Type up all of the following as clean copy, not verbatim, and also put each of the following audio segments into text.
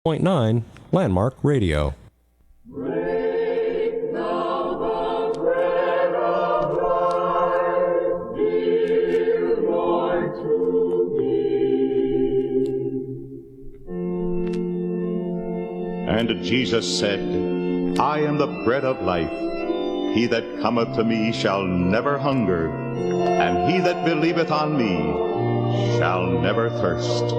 106.9 Landmark Radio. And Jesus said, I am the bread of life. He that cometh to me shall never hunger, and he that believeth on me shall never thirst.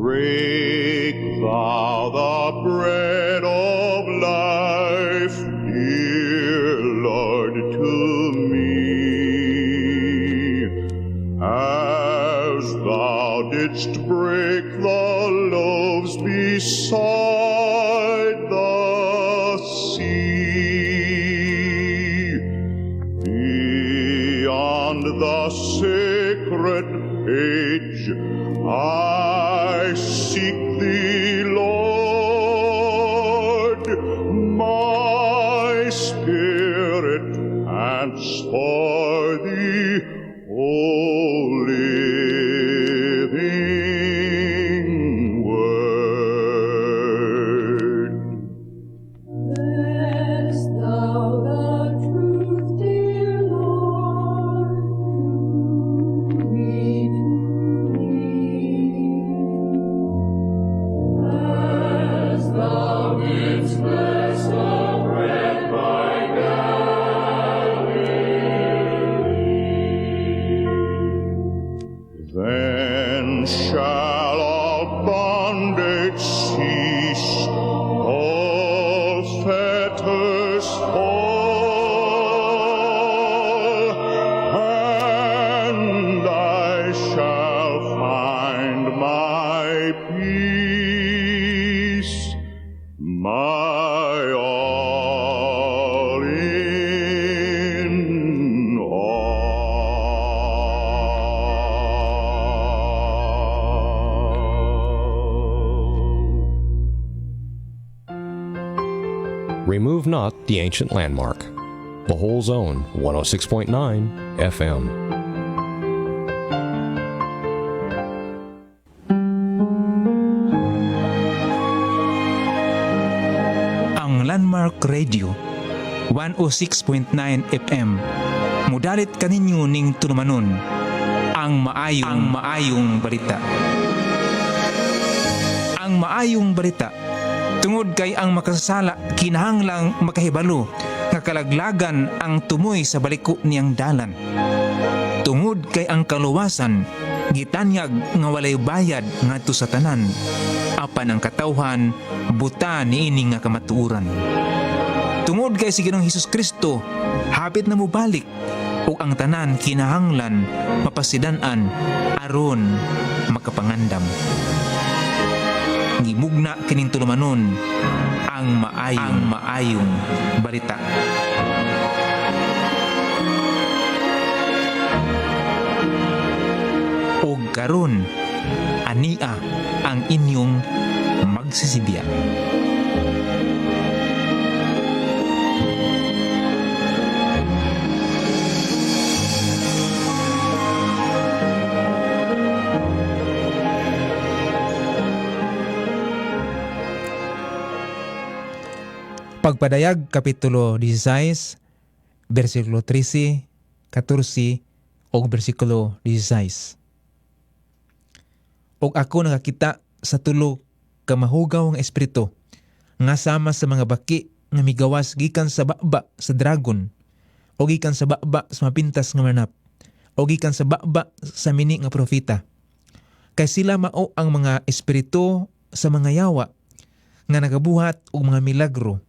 Break thou the bread of life, dear Lord, to me, as thou didst break the loaves beside the sea. Beyond the sacred page, I seek thee, Lord. My spirit pants for thee, O living word. Bless thou the truth, dear Lord, to me. As thou didst bless the bread by Galilee. Then shall all bondage cease, all fetters fall, and I shall find my peace, my all in all. Remove not the ancient landmark. The whole zone, 106.9 FM. Ang Landmark Radio 106.9 FM mudalit kaninyo ning tulumanon ang maayong balita. Ang maayong balita tungod kay ang makasasala kinahanglang makahibalo nga kalaglagan ang tumoy sa baliko niyang dalan. Tungod kay ang kaluwasan gitanyag nga walay bayad ngadto sa tanan, apan ang katawhan buta niini nga kamatuoran. Tungod kay si Ginoong Hesus Kristo hapit na mubalik, ug ang tanan kinahanglan mapasidan-an aron makapangandam. Gimugna kining tulumanon ang maayong balita. O karon ania ang inyong magsisibya. Pagpadayag Kapitulo 16, versikulo 13, 14, o versikulo 16. Og ako nakakita sa tulo ka mahugaw nga espiritu nga sama sa mga baki nga migawas gikan sa baba sa dragon, o gikan sa baba sa mapintas nga manap, o gikan sa baba sa mini nga propeta. Kay sila mao ang mga espiritu sa mga yawa nga nagabuhat og mga milagro,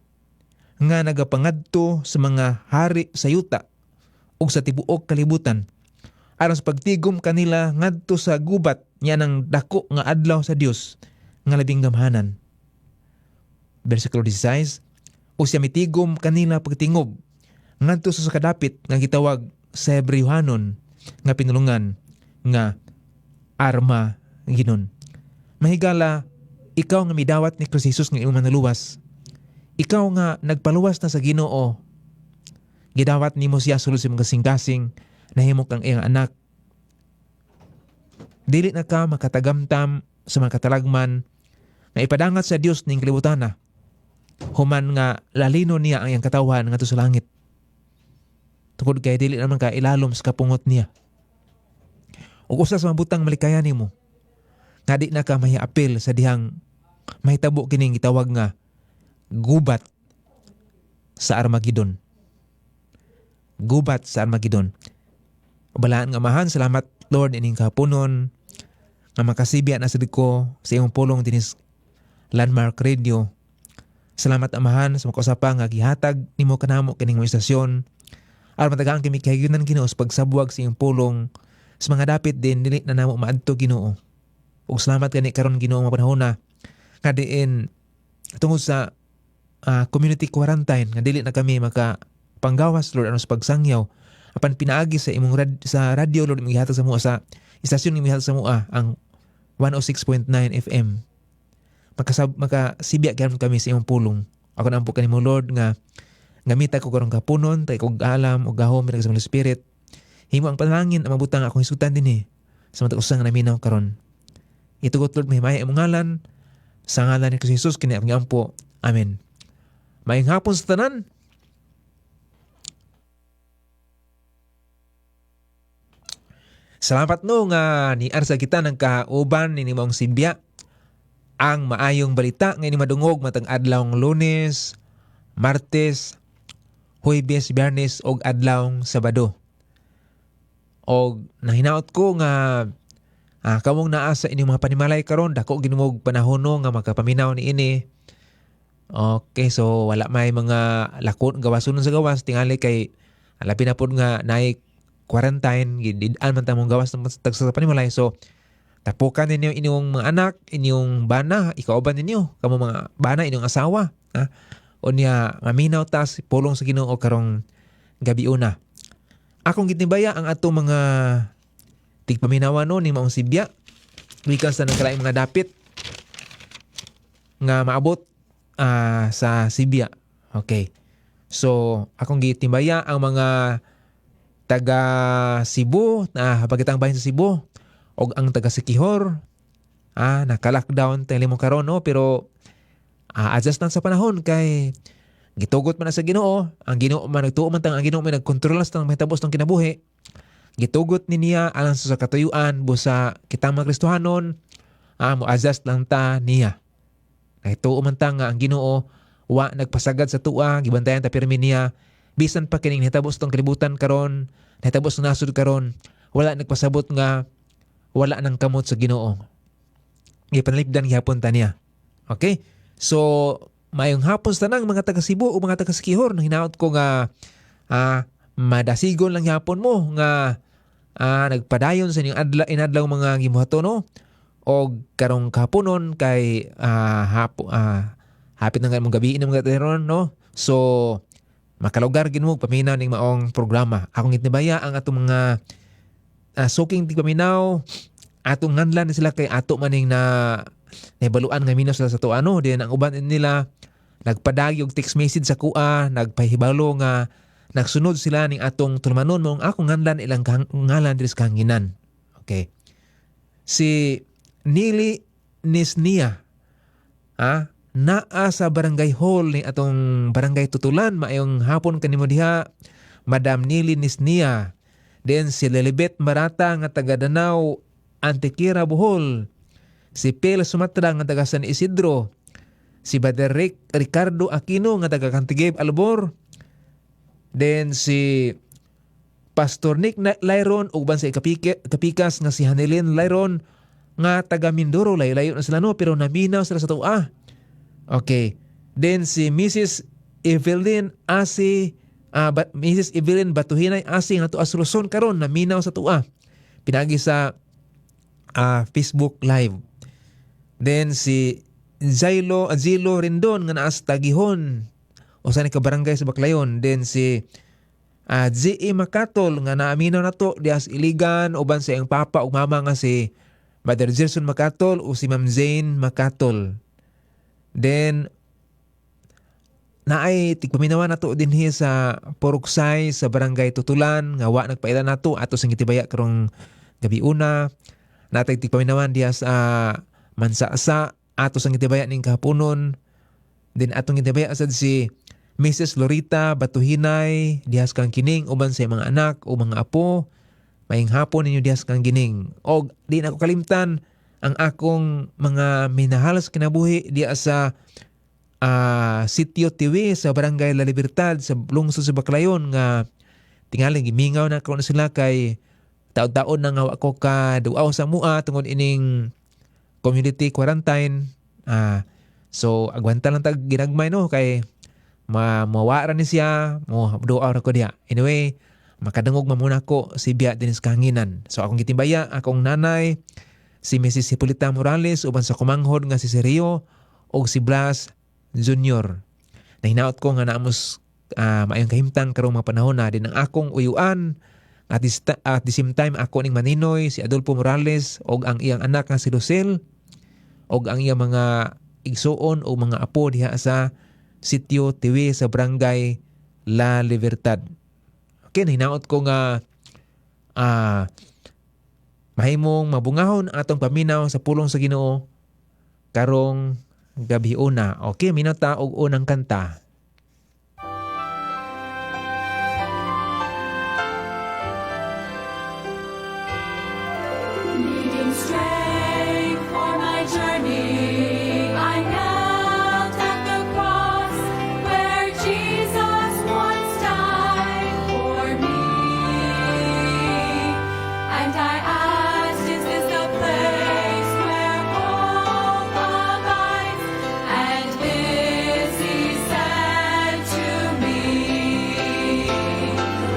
nga nagapangadto sa mga hari sa yuta ug sa tibuok kalibutan, aron sa pagtigom kanila ngadto sa gubat niya ng dako nga adlaw sa Dios nga labing gamhanan. Versikulo 16, o siya mitigom kanila pagtingob ngadto sa kadapit nga gitawag sa Hebrewhanon nga pinulungan nga Armageddon. Mahigala, ikaw nga midawat ni Kristo Jesus nga imong manaluwas. Ikaw nga nagpaluwas na sa Ginoo. Gidawat nimo siya sulod sa mga kasing-kasing nahimo kang iyang anak. dili na ka makatagamtam sa mga katalagman nga ipadangat sa Dios ning kalibutan na. Human nga lalino niya ang iyang katawan ngadto sa langit. Tungod kay dili naman ka ilalom sa kapungot niya. Ug usa sa mabutang malikayan nimo nga di na ka mahiapil sa dihang mahitabo kining gitawag nga gubat sa Armageddon. Gubat sa Armageddon. Balaan nga amahan, salamat Lord ining kahaponon nga makasibya na sad ko sa imong pulong dinis Landmark Radio. Salamat amahan sa makasapa nga gihatag nimo kanamo kining mga istasyon. Aron matagaan kami kahigayonan Ginoo sa pagsabuag sa imong pulong sa mga dapit din dili na namo maadto Ginoo. Ug salamat gani karon Ginoo nga panahon na nga diin tungod sa community quarantine nga dili na kami panggawas Lord ano sa pagsangyaw apan pinaagi sa imong sa radio Lord imong gihatag sa mua sa istasyon imong gihatag sa mua ang 106.9 FM. Makasibya gyud kami sa imong pulong. Ako na ampo kanimo Lord nga gamita ko karong kapunon tay kog alam ug gahom sa Holy Spirit. Himo ang panalangin ang mabutang akong hisutan dinhi sa matag usa nga naminaw karon. Itugot Lord mahimaya imong ngalan sa ngalan ni Jesus kini ang ampo. Amen. Maayong hapon sa tanan. Salamat no nga ni arsa kita ng kauban ni mong Simbya ang maayong balita nga ini madungog matang adlawng Lunes, Martes, Huwebes, Biyernes og adlawng Sabado. Og nahinaot ko nga kamong naa sa inyong mga panimalay karon dako ginumog panahon no nga magkapaminaw ni ini. Okay, so wala may mga lakon gawason sa gawas tingali kay alabi na pod nga naik quarantine gidaan man ta mong gawas sa panimalay. So tapukan ninyo inyong mga anak, inyong bana, ikauban ninyo kamo mga bana inyong asawa, o niya maminaw ta pulong sa Ginoo karong gabi una. Akong gitibaya ang ato mga tigpaminawan no ni maong Sibya gikan sa nagkalaing mga dapit nga maabot sa Sibya. Okay. So akong gitimbaya ang mga taga Cebu na pagkitang bahin sa Cebu o ang taga Siquijor naka-lockdown tayo mo karon no pero adjust lang sa panahon kay gitugot man na sa Ginoo ang Ginoo man nagtuo man tang ang Ginoo man nagkontrol sa mahitabo ng kinabuhi gitugot ni niya alang sa katuyuan busa kitang mga Kristohanon mo adjust lang ta niya nagtuo man tang ang Ginoo wa nagpasagad sa tua gibantayan ta pirmi niya bisan pa kining nahitabos tong kalibutan karon nahitabos ng nasud karon wala nagpasabot nga wala nang kamot sa Ginoo gipanalipdan gihapon ta niya. Okay, so mayong hapon sa tanang mga taga Cebu o mga taga Siquijor nang hinaot ko nga madasigon lang gihapon mo nga nagpadayon sa inyong inadlaw mga gimuhato no o karong kahaponon kay hapit na nga mong gabi ng mga teron no. So makalugar ginmo paminaw ning maong programa. Akong itnibaya ang atong mga suking tigpaminaw atong nganlan sila kay ato maning na nahibaluan nga minaw sila sa to ano din ang uban nila nagpadagi og text message sa kuha nagpahibalo nga nagsunod sila ning atong tulmanon mong akong nganlan ilang ngalan diri sa kanginan. Okay. Si Nili Nisnia naa sa barangay hall ni atong barangay Tutulan maayong hapon kanimo diha Madam Nili Nisnia. Then si Lilibet Marata nga taga Danau Antequera Bohol, si Pel Sumatra nga taga San Isidro, si Brother Ricardo Aquino nga taga Cantigib Albor, then si Pastor Nick Lyron ug ban sa kapikas nga si Hanilin Lyron nga taga Mindoro layo-layo na sila no pero naminaw sila sa tuwa. Okay. Then si Mrs. Evelyn Mrs. Evelyn Batuhinay Asi nga tuwa Luzon karon naminaw sa tuwa. Pinagi sa Facebook Live. Then si Azilo Rindon nga naa sa Tagihon o sa ni kabarangay sa Baclayon. Then si G.E. Makatol nga naaminaw na to dias Iligan uban sa iyang papa ug mama nga si Mother Gerson Makatol o si Ma'am Zane Makatol. Then naay tigpaminawan nato dinhi sa Poruksay sa barangay Tutulan nga wa nagpaila nato ato sing gitibaya karong gabi una. natay tigpaminawan diya sa Mansasa ato sang itibaya ning kahaponon. Din atong itibaya asad si Mrs. Lorita Batuhinay dihas kang kining uban sa mga anak o mga apo. Maayong hapon ninyo dihas kang gining. Og di na ako kalimtan ang akong mga minahal sa kinabuhi diya sa Sitio TV sa Barangay La Libertad sa lungsod sa Baclayon nga tingaling gimingaw na ko na sila kay taon-taon na nga ako ka duaw sa mua tungod ining community quarantine. So agwanta lang tag ginagmay no kay mawara ni siya mo duaw na ko diya. Anyway, makadangog mamuna ko si Bia Dennis Kahanginan. So akong gitimbaya akong nanay si Mrs. Hipolita Morales uban sa kumanghod nga si Sergio o si Blas Junior. Nahinaot ko nga naamos maayong kahimtang karong mga panahon na din ang akong uyuan at the same time ako ning maninoy si Adolfo Morales og ang iyang anak nga si Lucel og ang iyang mga igsuon o mga apo diha sa Sitio TV sa Barangay La Libertad. Okay, nahinaot ko nga mahimong mabungahon atong paminaw sa pulong sa Ginoo karong gabi una. Okay, minata og unang kanta. Needing strength for my journey, I knelt at the cross where Jesus once died for me. And I asked, is this the place where hope abides? And this he said to me,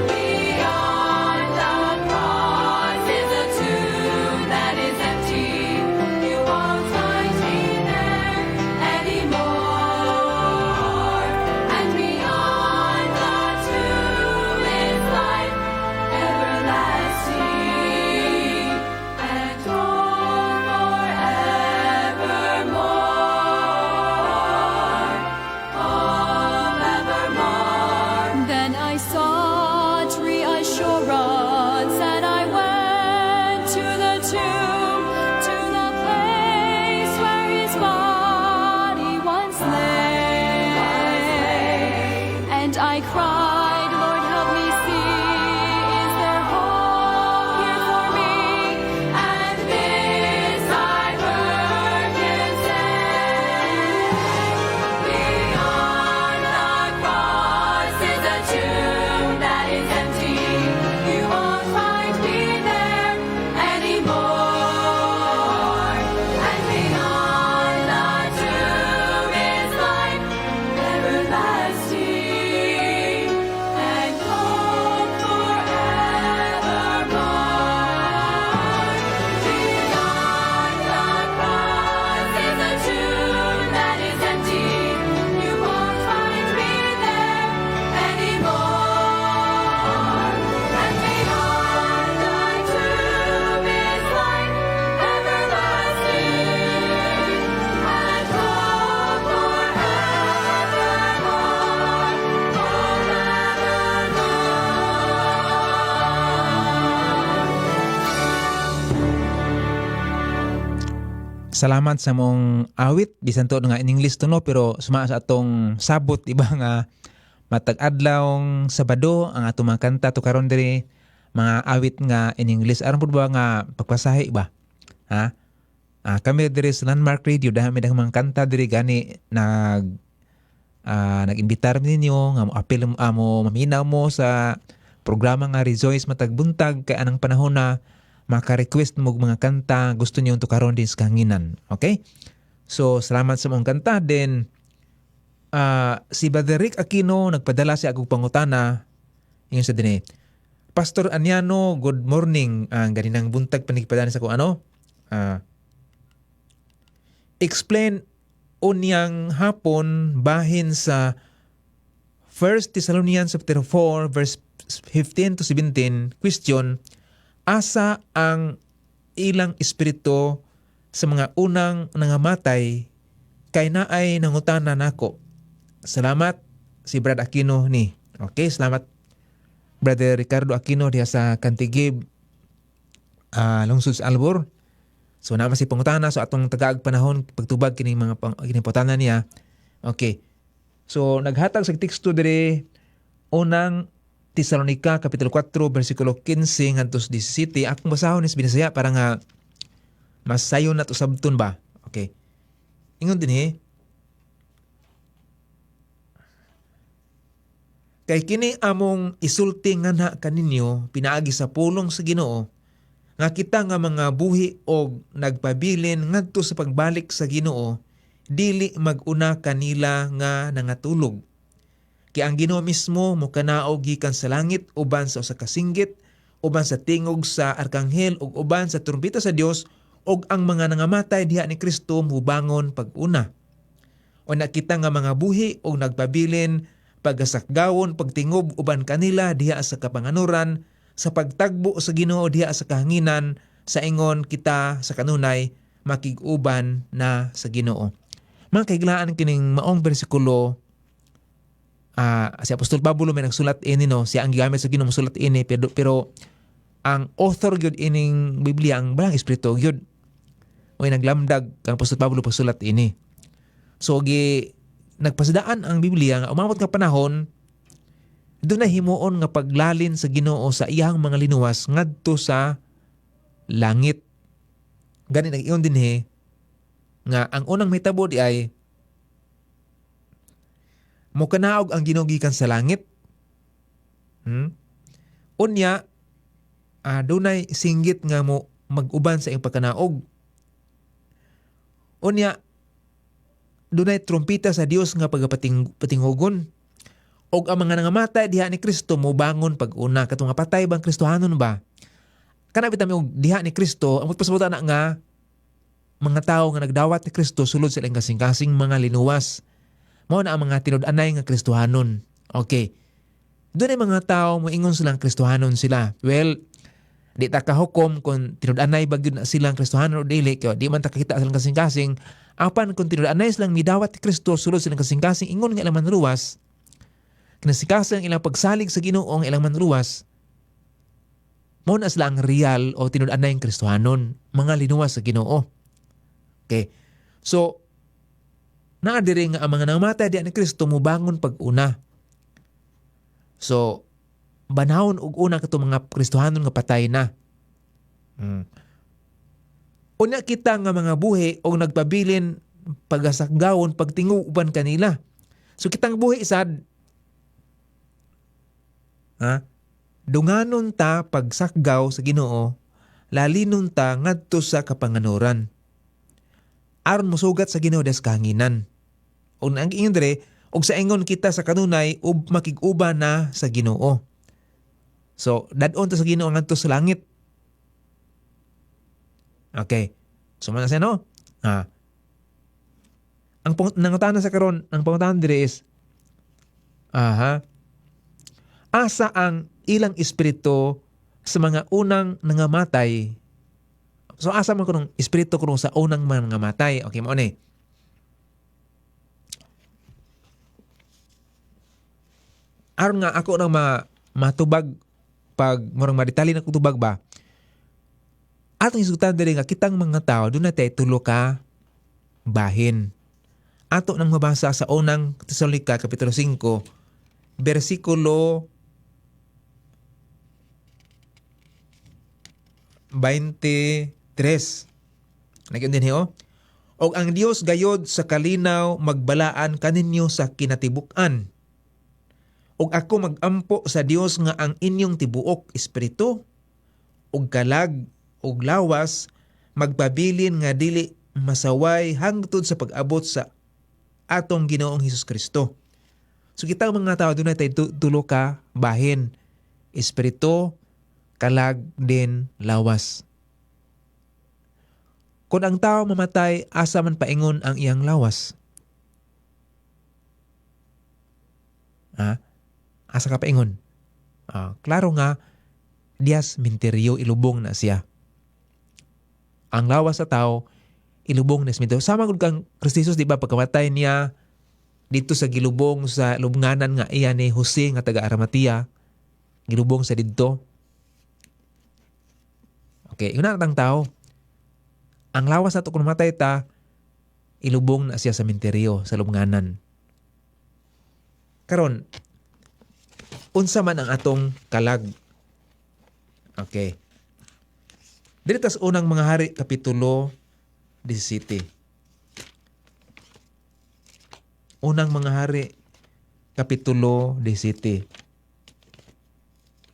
beyond the cross is a tomb that is empty. You won't find me there anymore. And beyond the tomb is life everlasting and hope forevermore. Forevermore. Then I sought reassurance and I went to the tomb, to the place where his body once lay. And I cried, Lord, help me see, is there hope here for me? And this I heard him say, beyond the cross is a tomb that is empty. You won't find me there anymore. And beyond the tomb is life everlasting and hope forevermore. Beyond the cross is a tomb that is empty. You won't find me there anymore. And beyond the tomb is life everlasting and hope forevermore. Salamat sa mong awit. Bisan to nga in English to no, pero suma sa atong sabot iba nga matag adlawng Sabado ang atong mga kanta to karon diri mga awit nga in English. Aron pud ba nga pagpasahi ba? Ha? Kami diri sa Landmark Radio dahil may mga kanta diri gani nag-imbitar ninyo nga mo apil mo maminaw mo sa programa nga Rejoice matag buntag kay anang panahon na maka-request mo og mga kanta gusto niyo to karon din sa Kahanginan. Okay? So salamat sa mong kanta. Then si Brother Rick Aquino nagpadala siya akong pangutana ingon sa dinhi. Pastor Anyano, good morning. Ang ganinang buntag panigpadaan sa ko explain unyang hapon bahin sa 1 Thessalonians chapter 4 verse 15 to 17 question, asa ang ilang espiritu sa mga unang nangamatay kay naay nangutana nako. Salamat si Brad Aquino ni. Okay, salamat Brother Ricardo Aquino diha sa Kantigib lungsod sa Albor. So naman si pangutana, so atong tagaag panahon pagtubag kining mga kining pangutana niya. Okay. So naghatag sa teksto dire unang Tesalonica kapitulo 4 bersikulo 15 ngadto 17. Akong basahon is Binasaya para nga mas sayo na to sabton ba. Okay. Ingon din kay kini among isulti nga na kaninyo pinaagi sa pulong sa Ginoo nga kita nga mga buhi og nagpabilin ngadto sa pagbalik sa Ginoo dili maguna kanila nga nangatulog. Kay ang Ginoo mismo mo kanaog gikan sa langit uban sa usa ka singgit, uban sa tingog sa arkanghel ug uban sa trumpeta sa Dios og ang mga nangamatay diha ni Kristo mubangon pag-una. O nakita nga mga buhi og nagpabilin pagasakgawon pagtingob uban kanila diha sa kapanganuran sa pagtagbo sa Ginoo diha sa kahanginan sa ingon kita sa kanunay makig-uban na sa Ginoo. Mga kaiglaan kining maong bersikulo si Apostol Pablo may nagsulat ini no, siya ang gigamit sa Ginoo sulat ini pero ang author gyud ining Biblia ang balang espiritu gyud o naglamdag kang Apostol Pablo pagsulat ini. So nagpasidaan ang Biblia nga umabot nga panahon doon na himuon nga paglalin sa Ginoo sa iyang mga linuwas ngadto sa langit. Gani nag-iyon din nga ang unang mahitabo di ay mo kanaog ang Ginoo gikan sa langit. Unya dunay singgit nga mo mag-uban sa iyang pagkanaog. Unya dunay trumpita sa Dios nga pagapatinghugon. Og ang mga nangamatay diha ni Kristo mo bangon pag-una katong nga patay bang Kristohanon ba? Kana bitami og diha ni Kristo ang pasabot na nga mga tao nga nagdawat ni Kristo sulod sa ilang kasing-kasing mga linuwas. Mao na ang mga tinud-anay nga Kristohanon. Okay. Doon ay mga tao mo ingon silang Kristohanon sila. Well, di ta kahukom kung tinud-anay ba gyud na silang Kristohanon o dili kay di man ta kakita silang kasing-kasing. Apan kung tinud-anay silang midawat ni Kristo sulod silang kasing-kasing ingon nga ilang manluwas. Kinasikasang ilang pagsalig sa Ginoo ang ilang manluwas. Mao na sila ang real o tinud-anay ng Kristohanon, mga linuwas sa Ginoo. Okay. So naa diri nga ang mga namatay diha ni Kristo mubangon pag-una. So banahon og una katong mga Kristohanon nga patay na. Unya kita nga mga buhi og nagpabilin pagasakgawon pagtinguban uban kanila. So kitang buhi sad dunganon ta pagsakgaw sa Ginoo, lalinon ta ngadto sa kapanganuran. Aron mosugat sa Ginoo des kahanginan. Og ang ingon dire, og sa ingon kita sa kanunay ub makig-uban na sa Ginoo. So dadon ta sa Ginoo ngadto sa langit. Okay. So man sa no? Ang nangutana sa karon, ang pangutana dire is asa ang ilang espiritu sa mga unang nangamatay. So asa man kunong espiritu kunong sa unang mga nangamatay. Okay mo ni. Aron nga ako nang matubag pag murang madetali na kong tubag ba. Atong isutan diri nga kitang mga tao doon natin tulo ka bahin. Ato nang mabasa sa unang Tesalonica kapitulo 5 bersikulo 23. Nagyon din og ang Dios gayod sa kalinaw magbalaan kaninyo sa kinatibuk-an. Og ako magampo sa Dios nga ang inyong tibuok espiritu og kalag og lawas magpabilin nga dili masaway hangtod sa pag-abot sa atong Ginoong Hesus Kristo. So kitang mga tao doon natin tulo ka bahin. Espiritu, kalag, din, lawas. Kung ang tao mamatay, asa man paingon ang iyang lawas? Asa ka paingon? Klaro nga, Dias minteryo ilubong na siya. Ang lawas sa tao, ilubong na siya. Sama kung Kristo Jesus, di ba, pagkamatay niya, dito sa gilubong sa lubnganan nga iya ni Jose nga taga Arimatea, gilubong sa didto. Okay, yun na ang tao. ang lawas nato kung matay ta, ilubong na siya sa menteryo, sa lubnganan. Karon, unsa man ang atong kalag? Okay. Dito sa unang mga hari, Kapitulo 17. Unang mga hari, Kapitulo 17.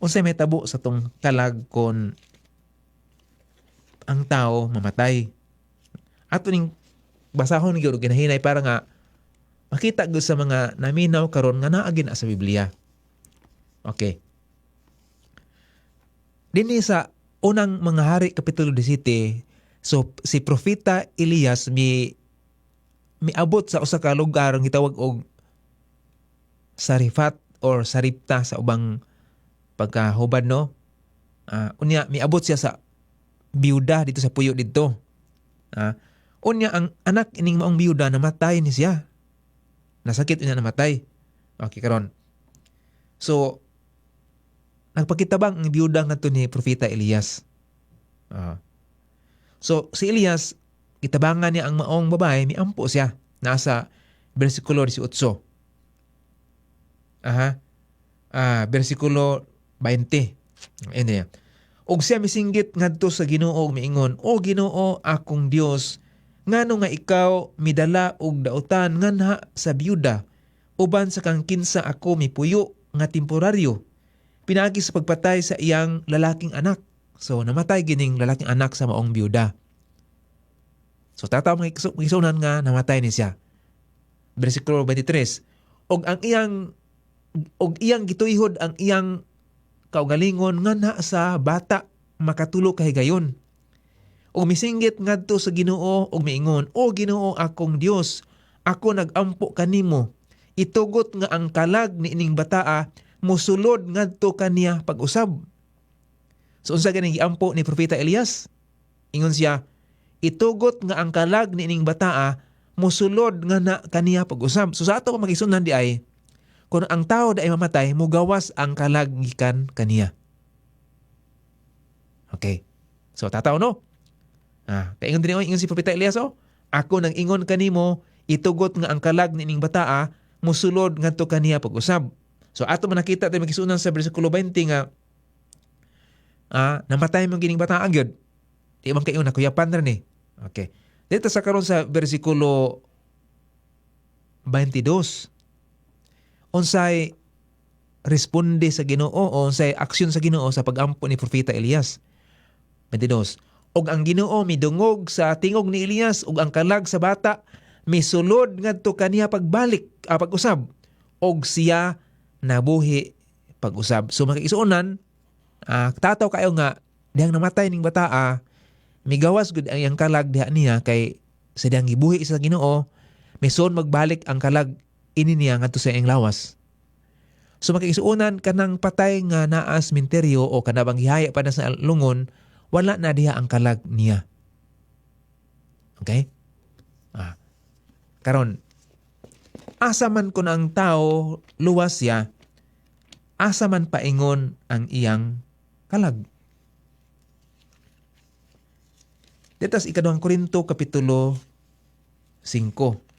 Unsay may tabo sa tong kalag kon ang tao mamatay. Ato ning basahon ni gyud ginahinay para nga makita gyud sa mga naminaw karon nga naa gid na sa Biblia. Okay. Dinhi sa unang mga hari, Kapitulo 17, so si Propeta Elias miabot sa usa ka lugar nga gitawag og Sarifat or Saripta sa ubang pagkahubad, no? Unya miabot siya sa biyuda dito sa puyo dito. Unya ang anak ining maong biyuda namatay ni siya. Nasakit unya namatay. Okay karon. So nagpakitabang ang biyuda ngadto ni Propeta Elias. So si Elias itabangan niya ang maong babae, miampo siya. Nasa bersikulo 18. Bersikulo 20. Ini. Og siya misinggit ngadto sa Ginoo miingon, "O Ginoo, akong Dios, ngano nga ikaw midala og dautan nganha sa biyuda uban sa kang kinsa ako mipuyo nga temporaryo pinagi sa pagpatay sa iyang lalaking anak." So namatay gining lalaking anak sa maong biyuda. So tataw mga kisunan nga namatay ni siya. Bersikulo 23. Og iyang gituyhod ang iyang kaugalingon nganha sa bata makatulo kahigayon. Og misinggit ngadto sa Ginoo og miingon, "O Ginoo akong Dios, ako nagampo kanimo. Itugot nga ang kalag ni ining bataa mosulod ngadto kaniya pag-usab." So unsa ganing giampo ni Propeta Elias? Ingon siya, "Itugot nga ang kalag ni ining bataa mosulod nga na kaniya pag-usab." So sa ato magisunan di ay kung ang tao da ay mamatay, mugawas ang kalag gikan kaniya. Okay. So tataw no? Kaingon din ingon si Propeta Elias, "Ako nang ingon kanimo, itugot nga ang kalag ni ining bataa mosulod ngadto kaniya pag-usab." So ato man nakita tayo magisunan sa bersikulo 20 nga namatay man gining bataa gyud. Di man kayo nakuyapan ra ni. Okay. Dito sa karon sa bersikulo 22. Unsay responde sa Ginoo o unsay aksyon sa Ginoo sa pagampo ni Propeta Elias? 22. Og ang Ginoo midungog sa tingog ni Elias ug ang kalag sa bata misulod ngadto kaniya pagbalik pag-usab og siya nabuhi pag-usab. So makikisuonan tataw kayo nga dihang namatay ning bata migawas gud ang iyang kalag diha niya kay sa dihang gibuhi sa Ginoo mison magbalik ang kalag ini niya ngadto sa iyang lawas. So makikisuonan kanang patay nga naas menteryo o kanabang gihaya pa na sa lungon, wala na diha ang kalag niya. Okay? Karon, asa man kun ang tao luwas siya, asa man paingon ang iyang kalag. Detas ikaduhang Korinto Kapitulo 5.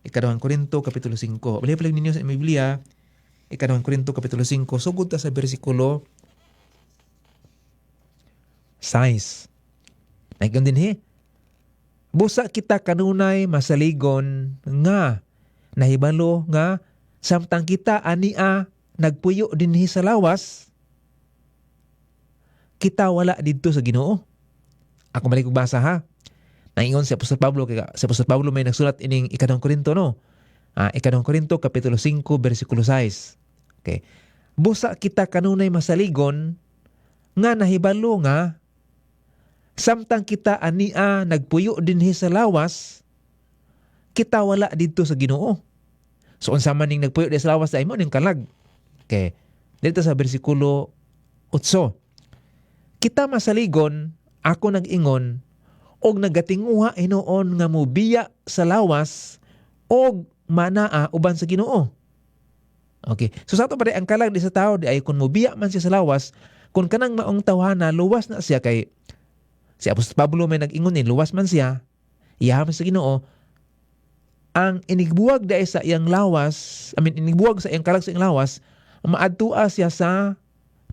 Ikaduhang Korinto Kapitulo 5. Balik ninyo sa Biblia, Ikaduhang Korinto Kapitulo 5. Sugod ta sa bersikulo 6. Naigon din busa kita kanunay masaligon nga nahibalo nga samtang kita ania nagpuyo dinhi sa lawas, kita wala didto sa Ginoo. Ako balik og basa Naingon si Apostol Pablo, si Apostol Pablo may nagsulat ining Ikaduhang Korinto, no? Ikaduhang Korinto Kapitulo 5 bersikulo 6. Okay. Busa kita kanunay masaligon nga nahibalo nga samtang kita ania nagpuyo dinhi sa lawas, kita wala didto sa Ginoo. So unsa man ning nagpuyo dinhi sa lawas ay mo ning kalag. Okay. Dito sa bersikulo 8. Kita masaligon, ako nag-ingon og nagatinguha hinuon nga mobiya sa lawas og manaa uban sa Ginoo. Okay. So sa ato pa ang kalag di sa tao di ay kung mobiya man siya sa lawas, kung kanang maong tawhana luwas na siya kay Si Apostol Pablo may nag-ingon luwas man siya, iyaman sa Ginoo, ang inigbuwag dahil sa iyang lawas, inigbuwag sa iyang kalag sa iyang lawas, maadtua siya sa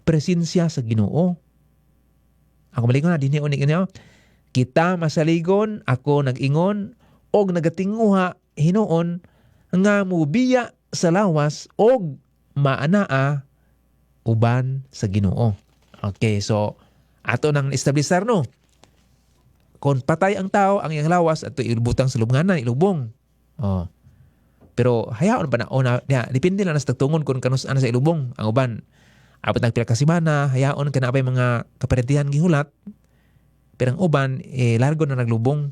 presensya sa Ginoo. Ako balik na, dinhi unig niya, kita masaligon, ako nag-ingon, og nagatinguha hinuon, nga mubiya sa lawas, og maanaa, uban sa Ginoo. Okay, so, ato nang establisar no, kung patay ang tao, ang iyang lawas, ato ilubutang sa lubnganan, ilubong. Oh. Pero hayaon pa na, depende lang sa tagtungon kung kanus ana sa ilubong. Ang uban, abot nagpila ka semana, hayaon ka na abay mga kaparetihan gihulat. Pero ang uban, largo na naglubong.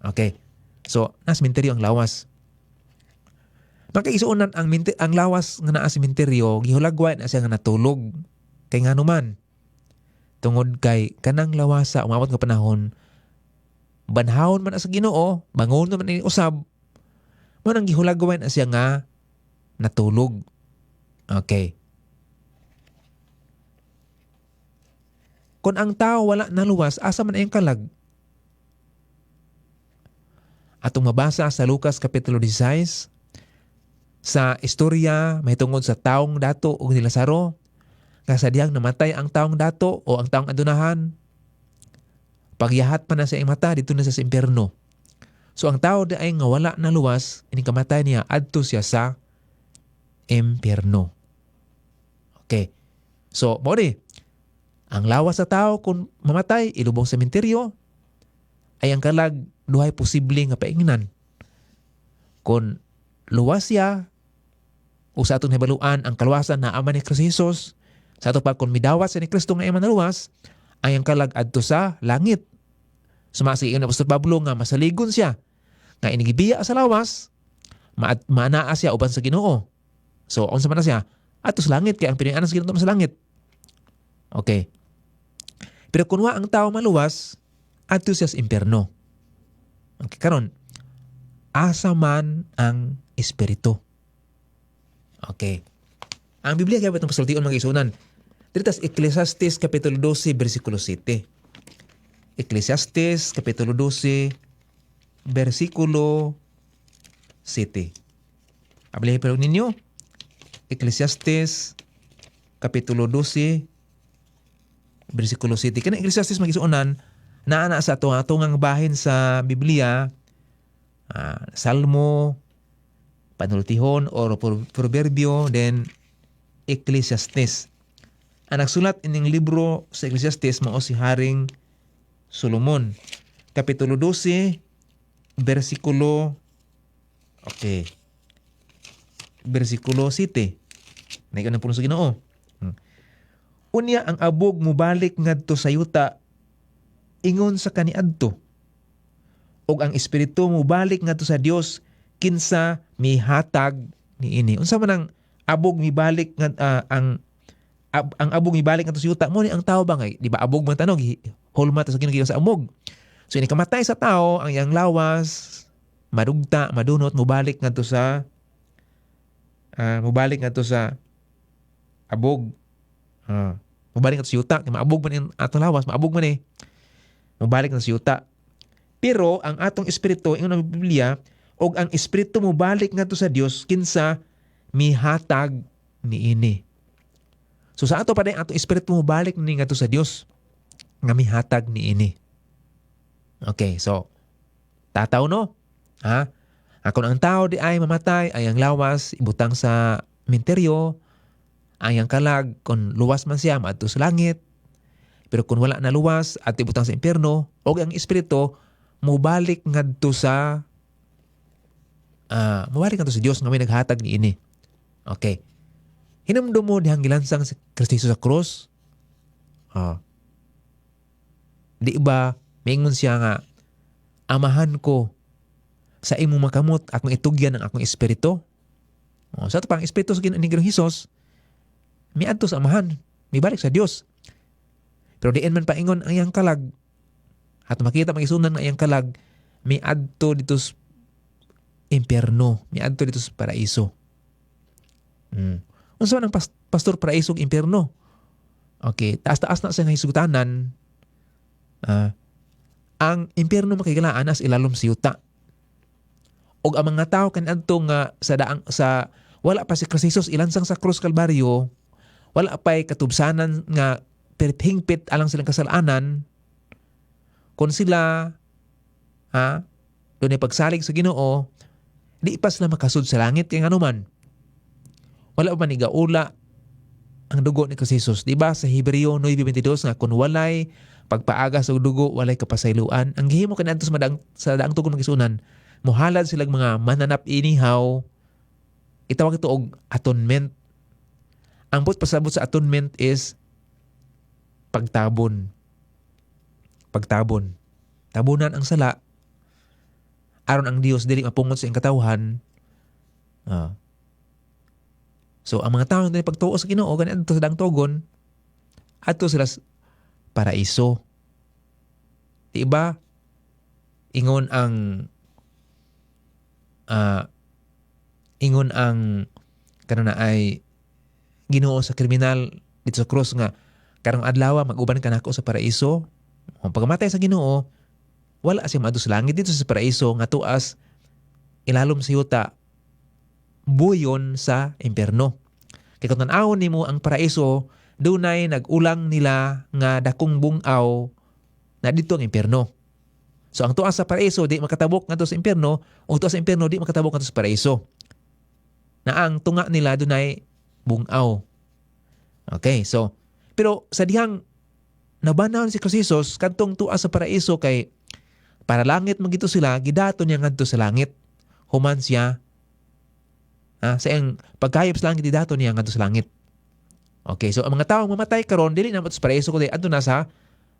Okay. So, nas minteryo ang lawas. Makaisuunan ang lawas nga naa sa minteryo, gihulagwa na siya nga natulog. Kay nga naman, tungod kay kanang lawasa, umabot nga panahon, banhawon man sa Ginoo, bangon naman ni usab, mo nang gihulagwa na siya nga natulog. Okay. Kung ang tao wala naluwas, asa man ayong kalag? Atong mabasa sa Lucas Kapitulo 16, sa istorya may tungod sa taong dato o ni Lazaro, nga sadyang namatay ang taong dato o ang taong adunahan, pagyahat pa na sa iyang mata, dito na sa impyerno. So ang tao di ay nga wala na luwas, ining kamatay niya, adto siya sa impyerno. Okay. So, mori, ang lawas sa tao kung mamatay, ilubong sa sementeryo, ay ang kalag, duhay posible nga paingnan. Kung luwas siya, o sa atong nabaluan, ang kaluwasan na ama ni Kristo Jesus, sa ato pa kung midawat sa ni Kristo nga iman naluwas, ay ang kalag adto sa langit. Sumasiin na Apostol Pablo nga masaligon siya, nga inigibiya sa lawas, maanaa siya uban sa Ginoo. So, unsa man na siya, adto sa langit, kaya ang pinayaanan sa Ginoo sa langit. Okay. Pero kung wa ang tao maluwas, adto siya sa impyerno. Okay, karon, asa man ang espiritu. Okay. Ang Biblia kaya itong pasultiun mga isunan. Dito sa Ecclesiastes Kapitulo 12, versikulo 7. Ecclesiastes Kapitulo 12, versikulo 7. Abalay pero ninyo. Ecclesiastes Kapitulo 12, versikulo 7. Kaya Ecclesiastes mag-isunan, naana sa atungang bahin sa Biblia, Salmo, Panultihon, or Proverbio, then Ecclesiastes. Ang nagsulat ining libro sa Ecclesiastes mao si Haring Solomon. Kapitulo 12, versikulo versikulo 7. Naikon na puno sa Ginoo. Unya ang abog mubalik ngadto sa yuta, ingon sa kaniadto. Og ang espiritu mubalik ngadto sa Dios, kinsa mihatag niini. Unsa man ang abog mibalik nga ang abog mibalik ngadto sa yuta mo ni ang tao ba ngay, di ba abog man tanog hulma ta sa Ginoo sa amog. So ini kamatay sa tao ang iyang lawas, madugta, madunot, mubalik ngadto sa abog. Mubalik ngadto sa yuta, maabog man ang atong lawas, maabog man mubalik ngadto sa yuta. Pero ang atong espiritu ingon ang Biblia, og ang espiritu mo balik ngadto sa Dios kinsa mihatag niini. So sa ato pa din atong espiritu mo balik ni ngadto sa Dios nga mihatag niini. Okay, so tataw no? Ha? Kung ang tao di ay mamatay, ay ang lawas ibutang sa menteryo, ay ang kalag kung luwas man siya maadto sa langit. Pero kung wala na luwas at ibutang sa impyerno, og ang espiritu mubalik ngadto sa Diyos nga may naghatag niini. Okay. Hinumdum mo dihang gilansang si Kristo Jesus sa krus. Di ba maingon siya nga, amahan ko sa imong makamot akong itugyan ang akong espiritu. Sa ito pang espiritu sa Ginoong Hesus, miadto sa amahan, mibalik sa Dios. Pero diin man paingon ang iyang kalag, at makita magisunan ng iyang kalag, miadto dito sa impyerno, miadto dito sa paraiso. Unsa man ang pastor paraiso ug impyerno? Okay, taas-taas na sa hisugtanan, Ang impyerno makigalaan as ilalom sa yuta. Og ang mga tao kaniadto nga sa wala pa si Kristo Jesus ilansang sa krus Kalbaryo, wala pa'y katubsanan nga hingpit alang silang kasalanan, kung sila doon ay pagsalig sa Ginoo, di pa sila makasud sa langit kaya anuman. Wala pa ni gaula ang dugo ni Kristo Jesus. Diba sa Hebreo 9:22 nga kung walay pagpaaga sa dugo, walay kapasayloan. Ang gihimo kaniadto sa daang tugon ng Kisunan, muhalad silang mga mananap inihaw, itawag ito og atonement. Ang pasabot sa atonement is pagtabon. Pagtabon. Tabunan ang sala aron ang Dios dili mapungot sa iyang katawhan. So ang mga tao na pagtuo sa Ginoo ganito sa daang tugon, adto sila sa paraiso. Diba? Ingon ang kanana ay Ginoo sa kriminal dito sa cross nga karong adlaw mag-uban ka nako sa paraiso. Ang pagkamatay sa Ginoo, wala siya maadto sa langit dito sa paraiso nga tuas ilalom sa yuta buyon sa impyerno. Kay kung tan-awon nimo ang paraiso, dunay nag-ulang nila nga dakong bungaw na dito ang impyerno. So ang tuas sa paraiso di makatabok ngadto sa impyerno, o tuas sa impyerno di makatabok ngadto sa paraiso. Na ang tunga nila dunay bungaw. Okay, so pero sa dihang nabanaw si Kristo Jesus kadtong tuas sa paraiso kay para langit magito sila, gidaton niya ngadto sa langit. Human siya sa iyang pagkayop sa langit, gidaton niya ngadto sa langit. Okay, so ang mga taong mamatay karon dili na sa paraiso kundi adto na sa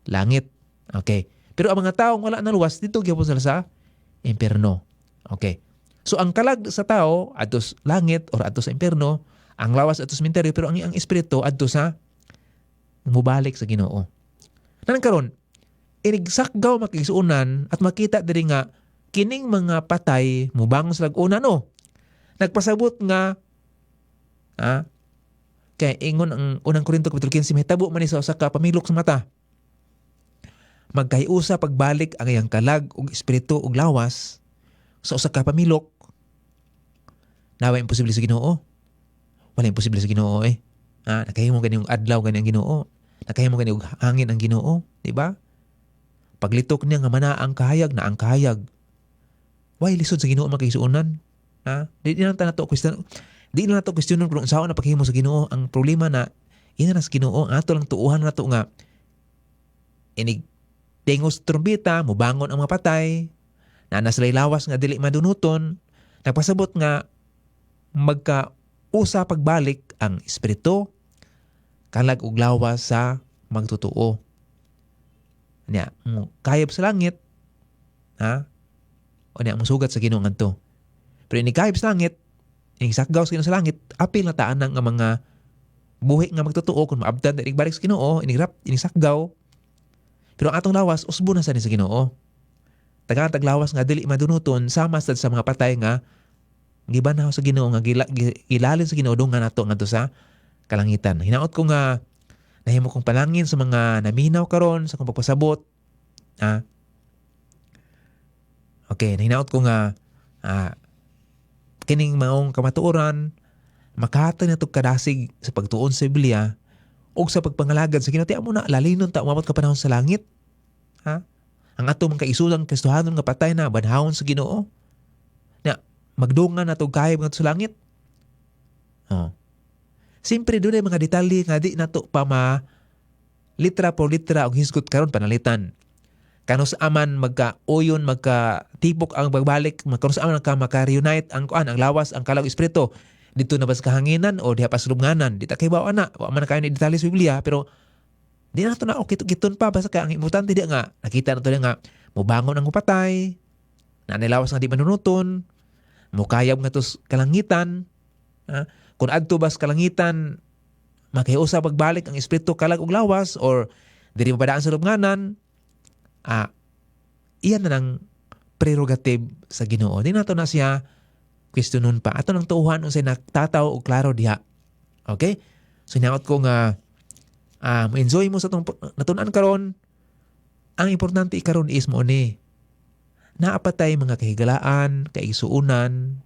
langit. Okay. Pero ang mga taong wala na luwas dito gyapon sila sa impyerno. Okay. So ang kalag sa tao adto sa langit or adto sa impyerno, ang lawas adto sa sementeryo, pero ang espiritu adto sa mubalik sa Ginoo. Nan karon inigsakgaw makigsuunan at makita diri nga kining mga patay mubangon sa lag-una no. Nagpasabot nga kay ingon ang unang Korinto kapitulo 15 mahitabo man ni sa usa ka pamilok sa mata. Magkayusa pagbalik ang iyang kalag ug espiritu ug lawas sa usa ka pamilok. Nawa imposible sa Ginoo. Wala imposible sa Ginoo nakahimo gani yung adlaw gani ang Ginoo. Nakahimo gani og hangin ang Ginoo, di ba? Paglitok niya nga mana ang kahayag na ang kahayag. Why lisod sa Ginoo makigsuunan? Di na nato question. Di na nato questionon kung saan na paghimo sa Ginoo. Ang problema na ina na sa Ginoo, ato lang tuuhan na nato nga inig tingos trumpeta, mubangon ang mga patay, na nasalay lawas nga dili madunuton, nagpasabot nga magka-usa pagbalik ang espiritu, kalag ug lawas sa magtutuo. Nya, kayab sa langit, o niya, sugat sa Ginoo ngadto. Pero ini kayab sa langit, ini sakgaw sa Ginoo sa langit, apil na taan nga mga buhi nga magtutuo kung maabdan na balik sa Ginoo, ini sakgaw. Pero ang atong lawas, usbo na sa Ginoo. Taglawas nga dili madunuton, sama sa mga patay nga gibanaw sa Ginoo nga gilalin sa Ginoo nga nato ngadto sa kalangitan. Hinaot ko nga nahimo kong palangin sa mga naminaw karon sa kong pagpasabot. Okay, hinaot ko nga kining maong kamatuoran makahatan na kadasig sa pagtuon sa Biblia o sa pagpangalagad sa Ginoo. Tiyan mo na, lalinon ta, umabot ka panahon sa langit. Ang ato mga kaisulang Kristohanon nga patay na, banhawon sa Ginoo. Na, magdungan na ito kahib nga sa langit. Siyempre, doon ay mga detalye nga di na ito pa litra por litra o hisgot karon panalitan. Kanus aman magka-uyon, magka-tipok ang pagbalik, kanus aman maka-reunite ang lawas, ang kalag espiritu. Dito na ba sa kahanginan o diha pa sa lubnganan? Di ta kay bawa na. Wa man na kayo ni detalye sa Biblia, pero di na ito na kiton pa. Basta kaya ang importante di nga, nakita na ito nga, mubangon ang upatay, nanilawas nga di manunuton, mukayab nga ito kalangitan, kung adto ba sa kalangitan, makiusa pagbalik ang espiritu kalag og lawas, or diri mapadaan sa lubnganan, iyan na ng prerogative sa Ginoo. Di na ito na siya questionon pa. Ato nang tuuhan unsay nagtataw og klaro diha. Okay? So hinaot ko nga ma-enjoy mo sa itong natunan karon Ang importante ikaron is mo ni naapatay mga kahigalaan, kaigsuunan,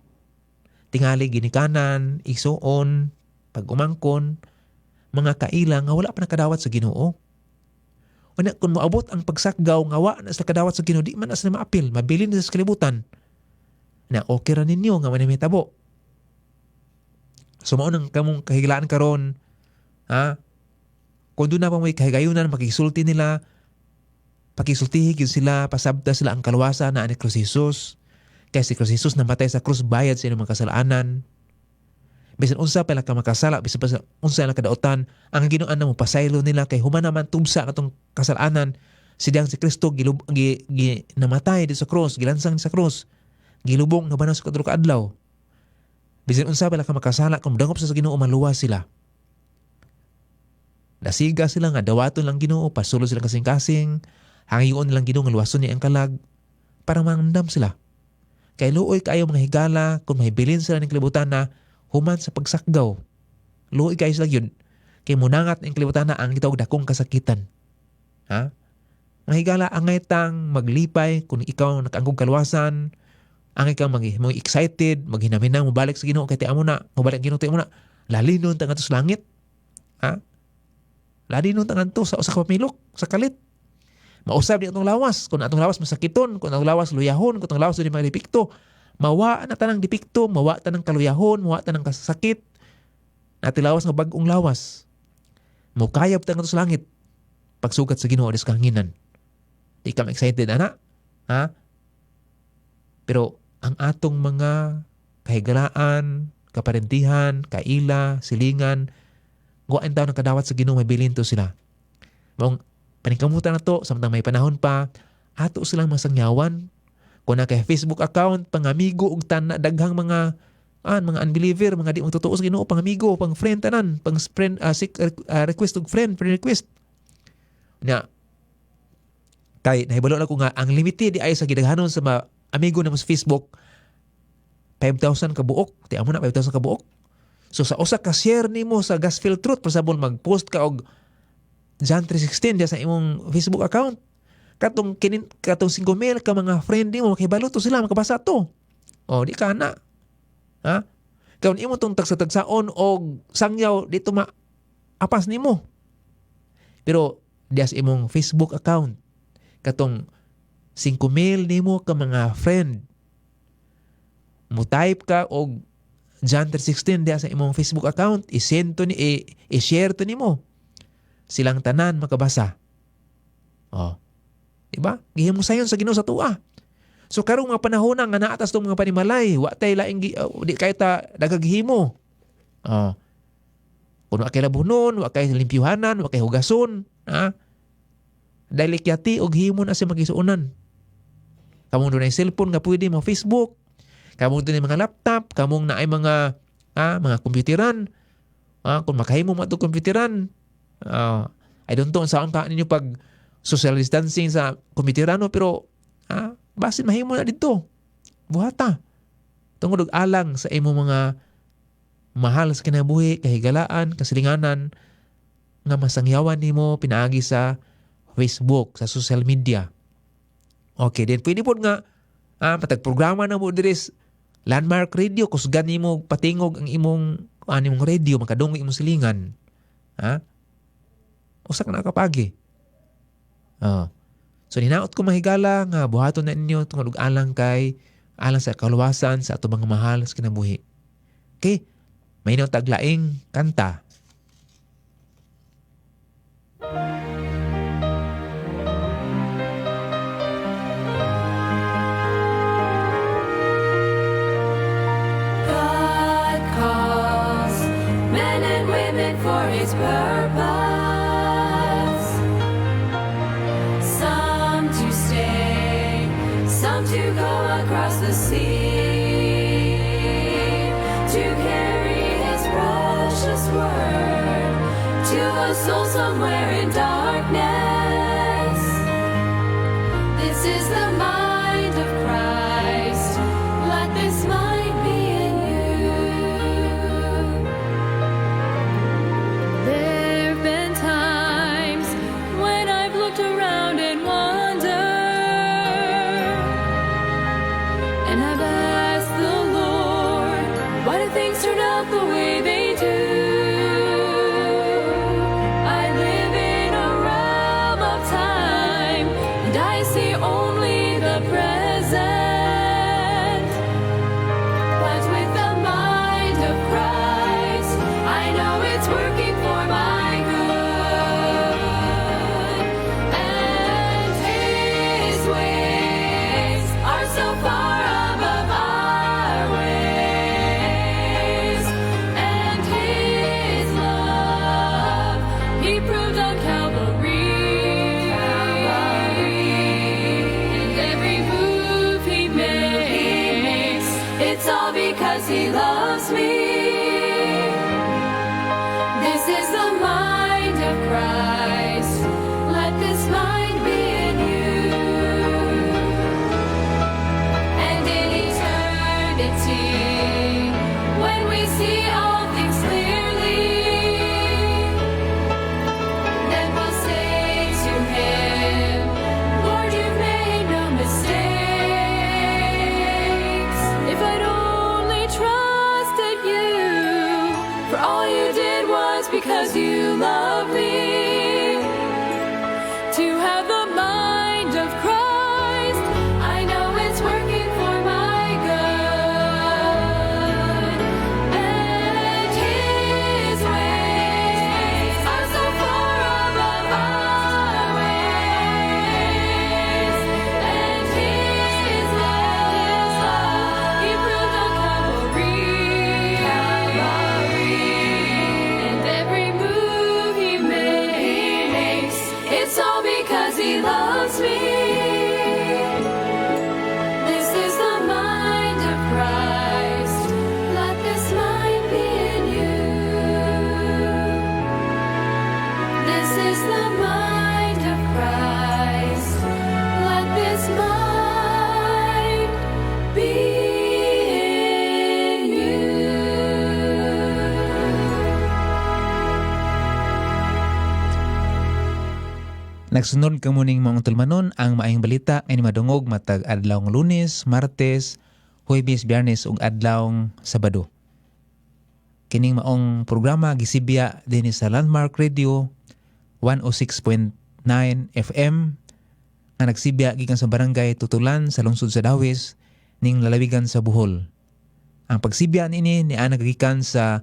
tingali ginikanan, igsuon, pag-umangkon, mga kaila nga wala pa nakadawat sa Ginoo. Una, kung moabot ang pagsakgaw nga wa na sa kadawat sa Ginoo, di man as na maapil, mabilin sa kalibutan. Na okay ra ninyo nga manimita-bo. So mao nang kamong kahigalaan karon, ha? Kung doon na pa may kahigayunan, makisulti nila, pakisultihi yun sila, pasabta sila ang kalwasa na ni Kristo Jesus. Kaya si Kristo Jesus namatay sa krus, bayad sa inyong mga kasalanan. Bisan unsa pa lang ka makasala, bisan unsa lang kadautan, ang Ginoon na mo pasaylo nila kay human naman tubsa katong kasalanan. Si Kristo namatay di sa krus, gilansang sa krus, gilubong na banas sa kadto ka adlaw. Bisan unsa pa lang ka makasala, kung dangop sa Ginoo maluwas sila. Nasiga sila nga dawaton lang Ginoo, pasulo sila kasing-kasing, hangiyon lang Ginoo nga luwason niya ang kalag para mangandam sila. Kay luoy kayo mga higala kung mahibilin sila ng kalibutan na human sa pagsakgaw. Luoy kayo sila yun. Kay munangat ng kalibutan na ang gitawag dakong kasakitan. Ha? Mga higala, angay tang maglipay kung ikaw nakaanggong kalwasan, angay kang excited, maghinaminang, mabalik sa Ginoo, kay tiamo na, mabalik ang Ginoo, tiamo na, lalinon tangan to sa langit. Ha? Lalinon tangan to sa usa ka pamilok, sa kalit. Mausab di atong lawas. Kung atong lawas masakiton, kung atong lawas luyahon, kung atong lawas di magdipikto, mawa na tanang dipikto, mawa tanang kaluyahon, mawa tanang kasakit. Nati lawas nga bag-ong lawas. Mukayab tanang to sa langit. Pagsugat sa Ginoo sa kahanginan. Di ka excited, ana? Ha? Pero ang atong mga kahigalaan, kaparentihan, kaila, silingan, guwain tayo ng kadawat sa Ginoo, mabilin to sila. Maong paningkamutan na to, samtang may panahon pa, ato silang masangyawan. Kung na kay Facebook account, pangamigo, ug daghang mga unbeliever, mga di mong totoo sa Ginoo, pangamigo, pang friend tanan, pang friend, request ug friend request. Na, kay nahibalo na ko nga, ang limited di ay sa gidaghanon sa mga amigo na sa Facebook, 5,000 ka buok. Di amo na, 5,000 ka buok. So sa usa ka share nimo sa Gospel Truth, for example, mag-post ka og John 3:16 diya sa imong Facebook account. Katong 5,000 ka mga friend nimo, makahibalo to sila, makabasa to. O, di ka na. Ha? Kung imo tong tagsa-tagsaon og sangyaw, dito apas nimo. Pero diya sa imong Facebook account, katong 5,000 nimo ka mga friend, mo type ka og John 3:16 diya sa imong Facebook account, i-share to nimo. Silang tanan makabasa. Oh. Diba? Gihimo sayon sa Ginoo sa tuwa. So karong mga panahon nga naatas tong mga panimalay, wa tay laing di kay ta dagaghimo. Oh. Kuno kay labunon, wa kay limpyuhanan, wa kay hugason, ha? Dahil ikyati og himo na sa magisuunan. Kamong dunay cellphone nga pwede mo Facebook, kamong dunay mga laptop, kamong naay mga kompyuteran. Kung makahimo mo atong kompyuteran, I don't know saan ka ninyo pag social distancing sa kompyuterano, pero basin mahimo na dito. Buhata. Tungod og alang sa imo mga mahal sa kinabuhi, kahigalaan, kasilinganan, nga masangyawan nimo pinaagi sa Facebook, sa social media. Okay, then pwede po nga patag-programa na mo diris Landmark Radio, kusgan nimo patingog ang imong radio, makadungog imong silingan. Ha? Usa ka nakapagi. So ninaot ko mahigala nga buhaton na ninyo tungod og alang sa kaluwasan sa atong mga mahal sa kinabuhi. Okay? May taglaing kanta. God calls men and women for His purpose. Some to stay, some to go across the sea, to carry His precious word to a soul somewhere in darkness. This is the mind of Christ. Let this mind be in you. There've been times when I've looked around and wondered He loves me. This is the mind of Christ. Let this mind be in you. And in eternity, when we see all things clearly, then we'll say to Him, Lord, you've made no mistakes. If I'd only trusted you, for all you did was because you love me. To have the mind of Christ, I know it's working for my good. And His ways are so far above our ways. And His love He proved on Calvary. And every move He makes, it's all because He loves me. This is the mind of Christ. Let this mind be in you. This is the mind of Christ. Let this mind be in you. Nagsunod ka muning mga tulmanon ang maayong balita ay madungog matag adlawng Lunes, Martes, Huwebes, Biyernes ug adlawng Sabado. Kining maong programa gisibya dinhi sa Landmark Radio 106.9 FM nga nagsibya gikan sa barangay Tutulan sa lungsod sa Dawis ning lalawigan sa Bohol. Ang pagsibya niini ni ana gikan sa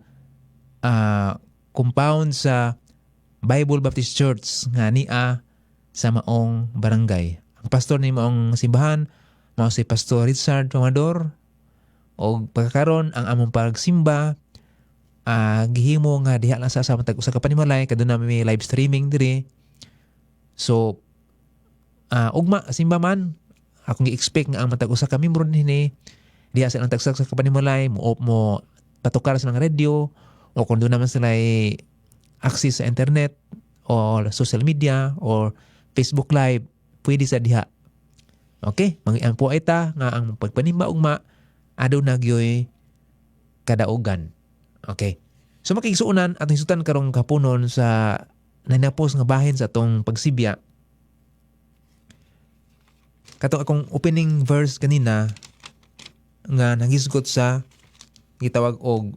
compound sa Bible Baptist Church nga nia sa maong barangay. Ang pastor ni maong simbahan mao si Pastor Richard Pamador o pagkakaron ang among pagsimba gihimo nga diha lang sa matag usa ka panimalay kaduna may live streaming diri. So ugma simba man akong gi-expect nga ang matag usa ka membro dinhi diha sa matag usa ka panimalay mo patukar sa mga radio o kung doon naman sila access sa internet o social media or Facebook Live, pwede sa diha. Okay? Ang po ita nga ang pagpanimba ugma adaw nagyoy kadaugan. Okay. So makigsuunan at hisutan karong kapunon sa nanapos nga bahin sa atong pagsibya. Katong akong opening verse kanina nga nagisgot sa gitawag og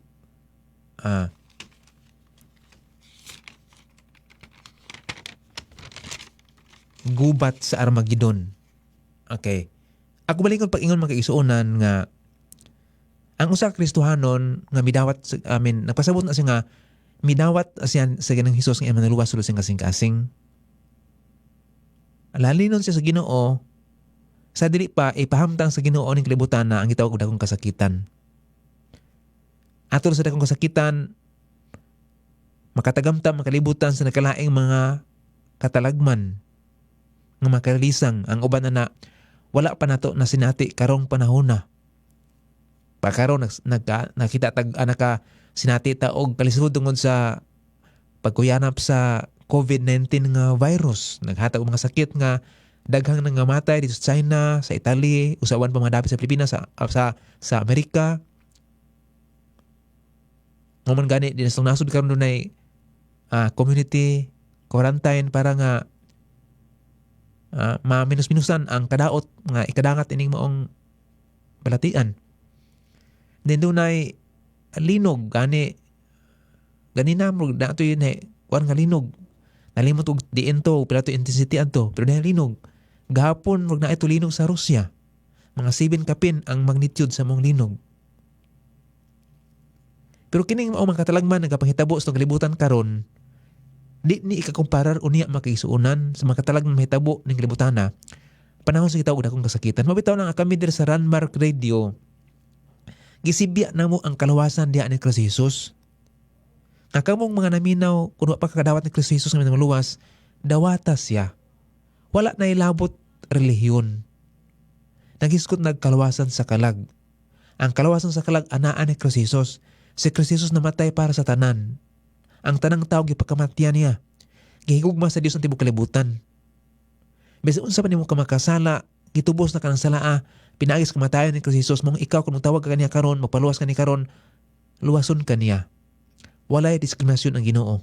gubat sa Armageddon. Okay. Ako balikon pag-ingon mga kaigsuonan nga ang usa ka Kristohanon nga midawat nagpasabot na siya nga midawat siya sa ganang Hesus nga manaluwas ulo sing kasing-kasing. Lalinon siya sa Ginoo sa dili pa ipahamtang sa Ginoo ning kalibutan na ang gitawag og dakong kasakitan. Atol sa dakong kasakitan makatagamtam makalibutan sa nakalaing mga katalagman nga makalisang ang uban na wala pa nato na sinati karong panahon na. Pagkaroon nakita tag anaka sinati ta og kalisod tungod sa pagkuyanap sa COVID-19 nga virus. Naghatag og mga sakit nga daghang nangamatay dito sa China, sa Italy, usawan pa mga dapit sa Pilipinas, sa Amerika. Ngaman gani din sa nasud karon dunay community quarantine para nga maminus-minusan ang kadaot nga ikadangat ining maong balatian. Then dunay linog ganina mo dato yun kuan nga linog. Nalimot og diin to pila to intensity adto pero dahil linog gahapon wag na ito linog sa Russia. Mga 7 kapin ang magnitude sa mong linog. Pero kining mao mga katalagman nagapahitabo sa kalibutan karon di ni ikakomparar unya makaisuunan sa mga katalagman mahitabo ning kalibutan na panahon sa kita og dakong kasakitan. Mabitaw lang kami diri sa Landmark Radio. Gisibya namo ang kalawasan diha ni Kristo Jesus. Ang kamong mga naminaw kung wa pa kakadawat ni Kristo Jesus nga maluwas, dawata siya. Wala na ilabot relihiyon. Nagisgot nagkalawasan sa kalag. Ang kalawasan sa kalag anaan ni Kristo Jesus. Si Kristo Jesus namatay para sa tanan. Ang tanang tao gipagkamatian niya. Gihigugma sa Dios ang tibuok kalibutan. Bisan unsa pa nimo ka makasala, gitubos na ka ng salaa, pinagis kamatayon ni Kristo Jesus, mong ikaw kung tawag ka kaniya karon, magpaluwas ka ni karon, luwason ka niya. Walay diskriminasyon ang Ginoo.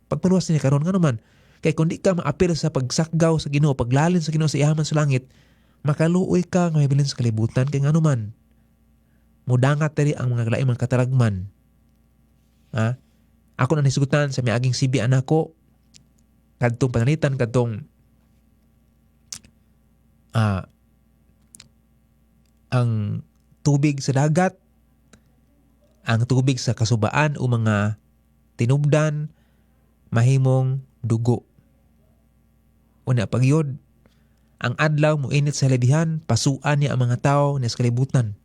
Pagpaluwas niya karon nga naman, kay kung di ka maapil sa pagsakgaw sa Ginoo, paglalin sa Ginoo sa iyaman sa langit, makaluoy ka nga mabilin sa kalibutan kay nga naman. Mudangat tari ang mga laing mga kataragman. Ha? Ako na nisigutan sa miaging sibi anak ko, kadtong panalitan, kadtong ang tubig sa dagat, ang tubig sa kasubaan o mga tinubdan, mahimong dugo. Una pagyod, ang adlaw mo init sa labihan, pasuan niya ang mga tao na sa kalibutan.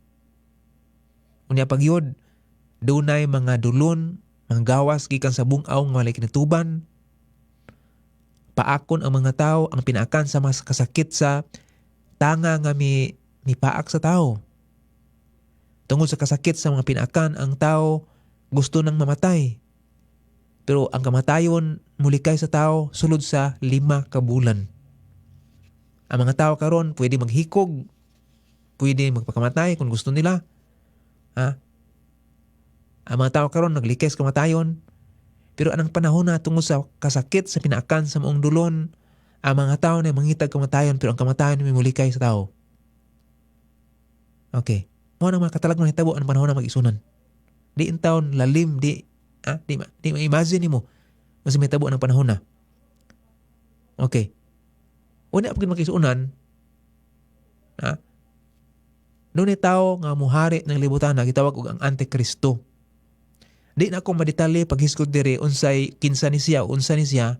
Unya pagyod, dunay mga dulon, mga gawas gikan sa bungaw nga walay kinatuban. Paakon ang mga tao ang pinaakan sa mas kasakit sa tanga nga mipaak sa tao. Tungod sa kasakit sa mga pinaakan, ang tao gusto nang mamatay. Pero ang kamatayon mulikay sa tao sulod sa 5 ka bulan. Ang mga tao karon pwede maghikog, pwede magpakamatay kung gusto nila. Ha? Ang mga tao karon naglikes kamatayon. Pero anang panahon na tungod sa kasakit sa pinaakan sa maong dulon, ang mga tao na mangitag kamatayon pero ang kamatayon may mulikay sa tao. Okay. Mo nang mga katalag mga hitabo ang panahon na mag-isunan. Di in taon lalim, di ma-imagine mo mas may tabo ng panahon na. Okay. Una pagin mag-isunan, ha? Doon ay tao nga muhari ng libutan na gitawag og ang Antikristo. Di na akong madetali paghiskod diri unsay kinsa ni siya, unsa ni siya.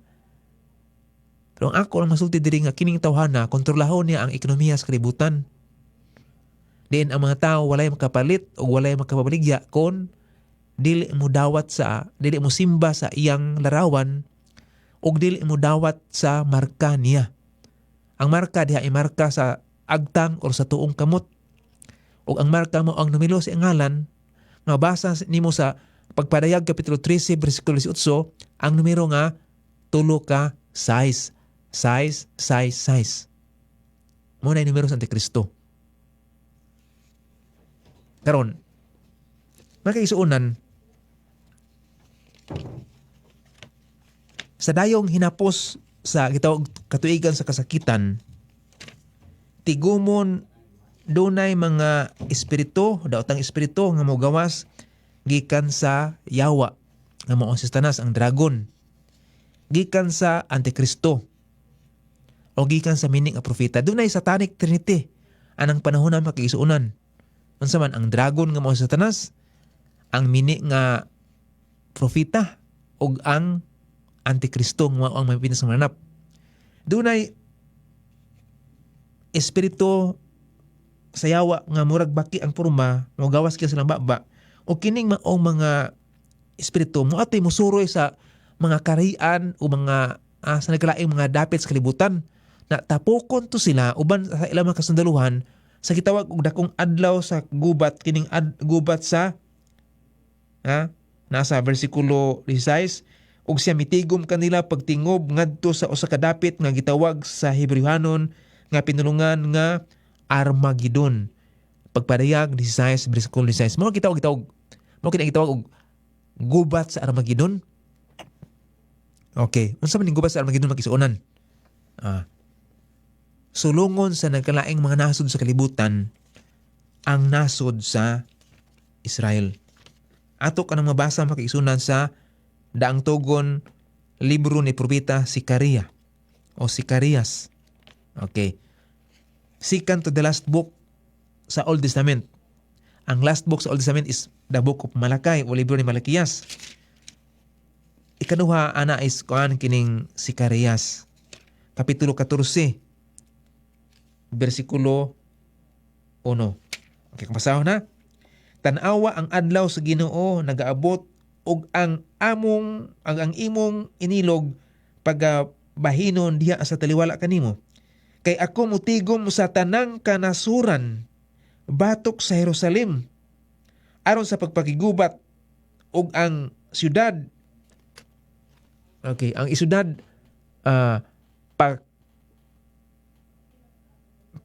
Pero ang ako lang masulti diri nga kining tawhana kontrolahon niya ang ekonomiya sa kalibutan. Diin ang mga tao walay makapalit o walay makapabaligya kon dili mo simba sa iyang larawan o dili mo dawat sa marka niya. Ang marka diha ay marka sa agtang o sa tuong kamot. O ang marka mo ang numilo sa ngalan, nga basa nimo sa Pagpadayag Kapitulo 13, versikulo 18, ang numero nga 3 ka size. Muna yung numero sa Antikristo. Karon, makaisuunan, sa dayong hinapos sa gitawag katuigan sa kasakitan, tigumon dunay mga espiritu, daotang espiritu nga mogawas gikan sa yawa nga mao si Satanas ang dragon, gikan sa Antikristo o gikan sa mining nga propeta. Dunay satanic trinity anang panahon na makiisuunan. Unsa man ang dragon nga mao si Satanas, ang mini nga propeta ug ang Antikristo nga mao ang may pinas nga mananap. Dunay espiritu sa yawa nga murag baki ang porma, mogawas kaya silang baba, o kining maong mga espiritu mo ato'y musuroy sa mga karian o mga sa nagkalaing mga dapit sa kalibutan na tapokon to sila uban sa ilang mga kasundaluhan sa gitawag og dakong adlaw sa gubat, kining gubat sa nasa versikulo 16, ug siya mitigom kanila pagtingob ngadto sa usa ka dapit nga gitawag sa Hebrewhanon nga pinulungan nga Armageddon. Pagpadayag 16 versikulo 16. Mo gitawag og gubat sa Armageddon. Okay, unsa man ning gubat sa Armageddon makisuonan? Sulungon sa nagkalaing mga nasod sa kalibutan ang nasod sa Israel. Ato kanang mabasa makisunan sa daang tugon libro ni propeta Sikaria o Sikarias. Okay. Second to the last book sa Old Testament. Ang last book sa Old Testament is the book of Malakay o libro ni Malakias. Ikaduha ana is kuan kining Sikarias. Kapitulo 14 versikulo 1. Okay, kapasahon na. Tanawa ang adlaw sa Ginoo nagaabot ug ang imong inilog pagabahinon diha sa taliwala kanimo. Kay ako mutigom sa tanang kanasuran batok sa Jerusalem aron sa pagpakigubat og ang siyudad. Okay, ang isyudad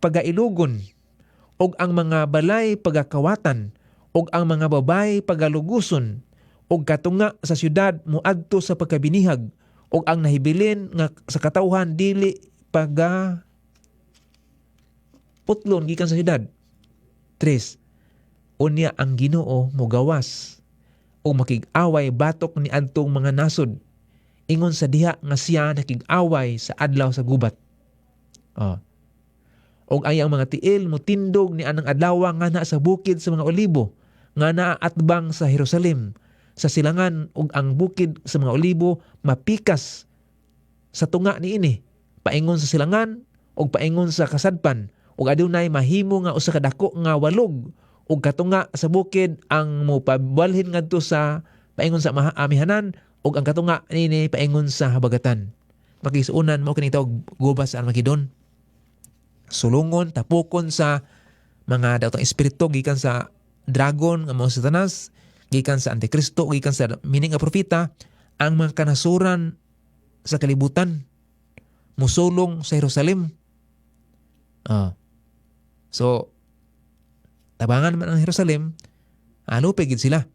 pagailugon og ang mga balay pagakawatan og ang mga babay pagaluguson og katunga sa siyudad muadto sa pagkabinihag og ang nahibilin nga sa katawhan dili putlon gikan sa siyudad. 3. Unya ang Ginoo mogawas o makig-away batok ni adtong mga nasod ingon sa diha nga siya nakig-away sa adlaw sa gubat. Og ayang mga tiil motindog ni anang adlaw nga na sa bukid sa mga olibo nga naa atbang sa Jerusalem sa silangan og ang bukid sa mga olibo mapikas sa tunga niini paingon sa silangan og paingon sa kasadpan ug adunay mahimo nga usa ka dako nga walog ug katunga sa bukid ang mopabalhin ngadto sa paingon sa amihanan ug ang katunga niini paingon sa habagatan. Makisuunan mo kini tawag gubat sa Armageddon. Sulungon tapukon sa mga daotang espiritu gikan sa dragon nga mao Satanas, gikan sa Antikristo, gikan sa mining nga propeta, ang mga kanasuran sa kalibutan musulong sa Jerusalem. So tabangan man ang Jerusalem, lupig gid sila.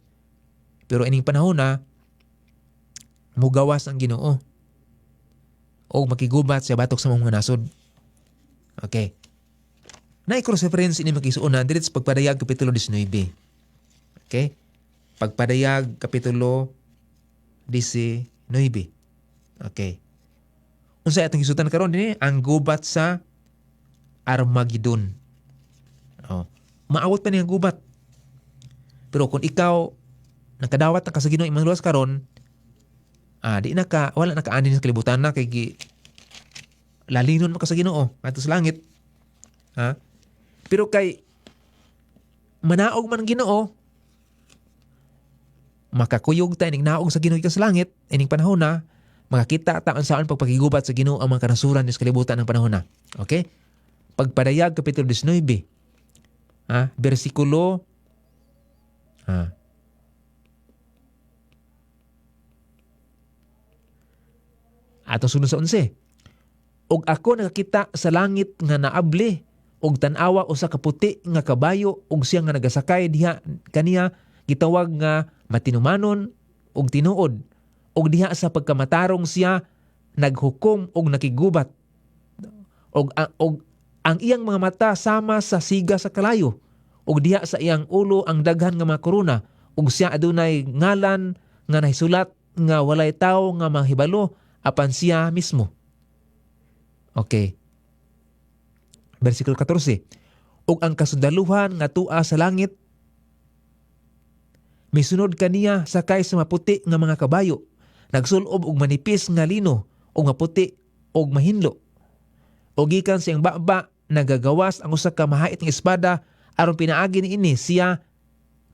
Pero ining panahon na mugawas ang Ginoo o makigubat sa batok sa mga nasod. Okay. Na-cross-reference ini makisuunan dito sa Pagpadayag Kapitulo 19. Okay? Pagpadayag Kapitulo 19. Okay. Unsa atong gisutan karon dinhi ang gubat sa Armageddon. Maawat pa niyang gubat. Pero kung ikaw nakadawat na ka sa Ginoo imong luwas karon, wala na kaanin sa kalibutan na kay lalinon mo ka sa Ginoo ato sa langit. Pero kay manaog man ang Ginoo, makakuyog tayo ning naog sa Ginoo ikan sa langit ining panahon na makakita ta unsaon pagpakigubat sa Ginoo ang mga kanasuran sa kalibutan ng panahon na. Okay? Pagpadayag Kapitulo 19. Bersikulo ato sunod sa 11. Og ako nakakita sa langit nga naabli og tan-awa usa ka puti nga kabayo og siya nga nagasakay diha kaniya gitawag nga matinumanon og tinuod og diha sa pagkamatarong siya naghukom og nakigubat og ang iyang mga mata sama sa siga sa kalayo ug diha sa iyang ulo ang daghan nga mga korona ug siya adunay ngalan nga nahisulat nga walay tawo nga mahibalo apan siya mismo. Okay. Versikulo 14. Ug ang kasundaluhan nga tua sa langit misunod kaniya sakay sa maputi nga mga kabayo nagsulob og manipis nga lino ug maputi og mahinlo. O gikan siyang baba nagagawas ang usa ka mahait nga espada aron pinaagi niini siya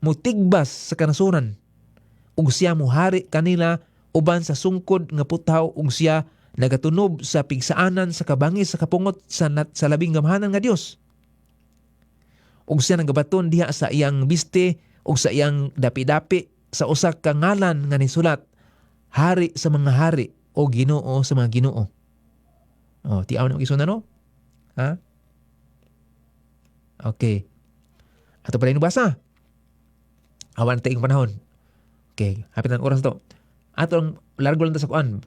mutigbas sa kanasuran ug siya muhari kanila uban sa sungkod nga putaw ug siya nagatunob sa pigsaanan sa kabangis sa kapungot sa labing gamhanan nga Dios. Ug siya nagabaton diha sa iyang biste ug sa iyang dapi-dapi sa usa ka ngalan nga nisulat, Hari sa mga hari o Ginoo sa mga Ginoo. Tiaw na mag-isuna no? Okay. Ato pa rin basa. Awan taing panahon. Okay, hapit ang oras to. Atong largo lang ta sa kuan.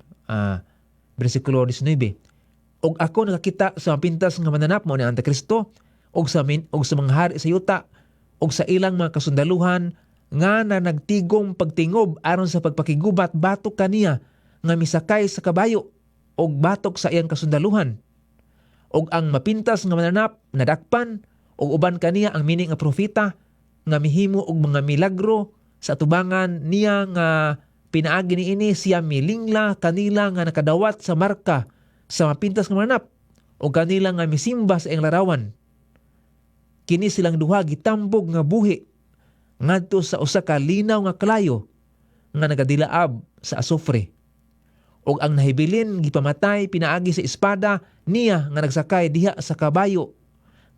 Bersikulo 19. Og ako nakakita sa pintas nga mananap mo ni Antikristo og sa mga hari sa yuta og sa ilang mga kasundaluhan nga na nagtigom pagtingob aron sa pagpakigubat batok kaniya nga misakay sa kabayo og batok sa iyang kasundaluhan. Og ang mapintas nga mananap nadakpan og uban kaniya ang mini nga propeta nga mihimo og mga milagro sa tubangan niya nga pinaagi niini siya milingla kanila nga nakadawat sa marka sa mapintas nga mananap o kanila nga misimba sa iyang larawan. Kini silang duha gitambog nga buhi ngadto sa usa ka linaw nga kalayo nga nagadilaab sa asufre. Og ang nahibilin gipamatay pinaagi sa espada niya nga nagsakay diha sa kabayo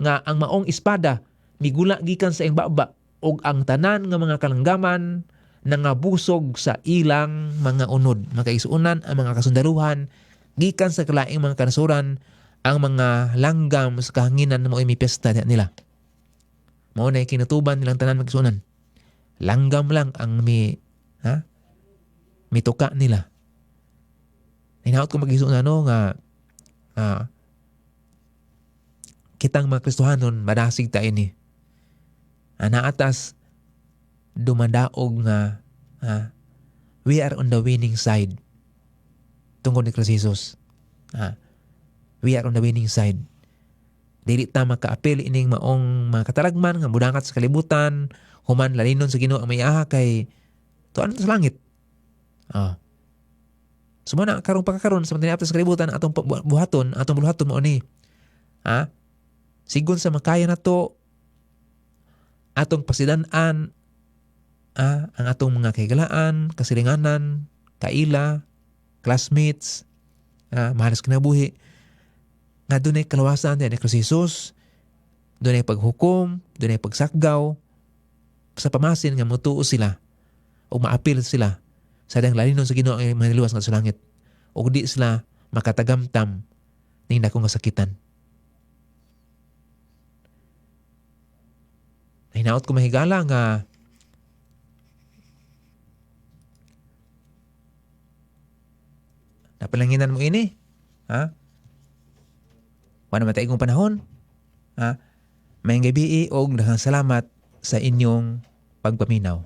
nga ang maong espada migula gikan sa iyang baba og ang tanan nga mga kalanggaman nangabusog sa ilang mga unod, mga kaisunan, ang mga kasundaruhan gikan sa kalaing mga kanasuran, ang mga langgam sa kahanginan mo ay may piyesta nila. Mao na kinatuban nilang tanan magsunan. Langgam lang ang may tuka nila. Hinaot ko mag-isunan nga kitang mga Kristohanon madasig tayo ni. Naatas dumadaog nga we are on the winning side tungkol ni Kristo Jesus. We are on the winning side. Dili ta makaapil ining maong mga katalagman nga mudangat sa kalibutan, human lalinon sa Ginoo ang may aha kay tuan sa langit. Sumana karong pagkakaroon sa mga sa kalibutan atong buhaton mo ni. Sigon sa makaya na to atong pasidan-an ang atong mga kaigalaan, kasilinganan, kaila, classmates, mahalas kinabuhi, nga doon ay kalawasan din ni Kristo Jesus, doon ay paghukom, doon ay pagsakgaw, sa pamasin nga mutuo sila, o maapil sila, sa dang lalinon sa Ginoo ang mga niluwas nga sa langit, o di sila makatagamtam ng dakong kasakitan. Hinaot ko mahigala nga napalanginan mo ini. Wala naman tayo kong panahon. May gabi og daghang salamat sa inyong pagpaminaw.